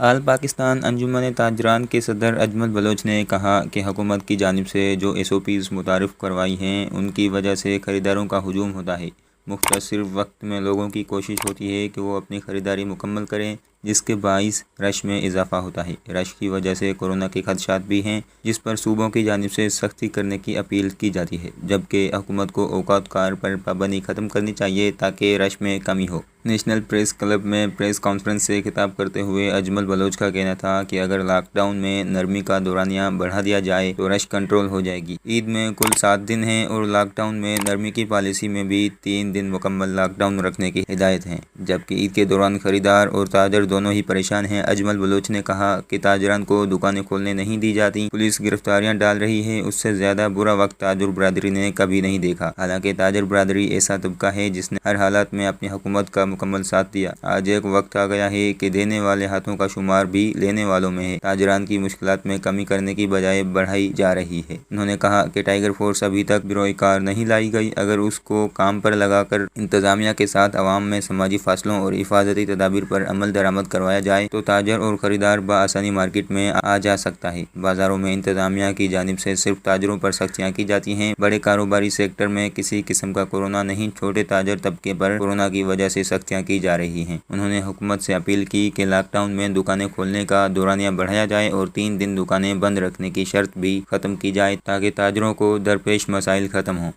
آل پاکستان انجمن تاجران کے صدر اجمل بلوچ نے کہا کہ حکومت کی جانب سے جو SOPs متعارف کروائی ہیں ان کی وجہ سے خریداروں کا ہجوم ہوتا ہے۔ مختصر وقت میں لوگوں کی کوشش ہوتی ہے کہ وہ اپنی خریداری مکمل کریں، جس کے باعث رش میں اضافہ ہوتا ہے۔ رش کی وجہ سے کورونا کے خدشات بھی ہیں، جس پر صوبوں کی جانب سے سختی کرنے کی اپیل کی جاتی ہے، جبکہ حکومت کو اوقات کار پر پابندی ختم کرنی چاہیے تاکہ رش میں کمی ہو۔ نیشنل پریس کلب میں پریس کانفرنس سے خطاب کرتے ہوئے اجمل بلوچ کا کہنا تھا کہ اگر لاک ڈاؤن میں نرمی کا دورانیہ بڑھا دیا جائے تو رش کنٹرول ہو جائے گی۔ عید میں کل 7 دن ہیں اور لاک ڈاؤن میں نرمی کی پالیسی میں بھی 3 دن مکمل لاک ڈاؤن رکھنے کی ہدایت ہے، جبکہ عید کے دوران خریدار اور تاجر دونوں ہی پریشان ہیں۔ اجمل بلوچ نے کہا کہ تاجران کو دکانیں کھولنے نہیں دی جاتی، پولیس گرفتاریاں ڈال رہی ہے، اس سے زیادہ برا وقت تاجر برادری نے کبھی نہیں دیکھا۔ حالانکہ تاجر برادری ایسا طبقہ ہے جس نے ہر حالات میں اپنی حکومت کا مکمل ساتھ دیا۔ آج ایک وقت آ گیا ہے کہ دینے والے ہاتھوں کا شمار بھی لینے والوں میں ہے۔ تاجران کی مشکلات میں کمی کرنے کی بجائے بڑھائی جا رہی ہے۔ انہوں نے کہا کہ ٹائیگر فورس ابھی تک بروئے کار نہیں لائی گئی، اگر اس کو کام پر لگا کر انتظامیہ کے ساتھ عوام میں سماجی فاصلوں اور حفاظتی تدابیر پر عمل درآمد کروایا جائے تو تاجر اور خریدار بآسانی مارکیٹ میں آ جا سکتا ہے۔ بازاروں میں انتظامیہ کی جانب سے صرف تاجروں پر سختیاں کی جاتی ہیں، بڑے کاروباری سیکٹر میں کسی قسم کا کورونا نہیں، چھوٹے تاجر طبقے پر کورونا کی وجہ سے سختیاں کی جا رہی ہیں۔ انہوں نے حکومت سے اپیل کی کہ لاک ڈاؤن میں دکانیں کھولنے کا دورانیہ بڑھایا جائے اور 3 دن دکانیں بند رکھنے کی شرط بھی ختم کی جائے تاکہ تاجروں کو درپیش مسائل ختم ہوں۔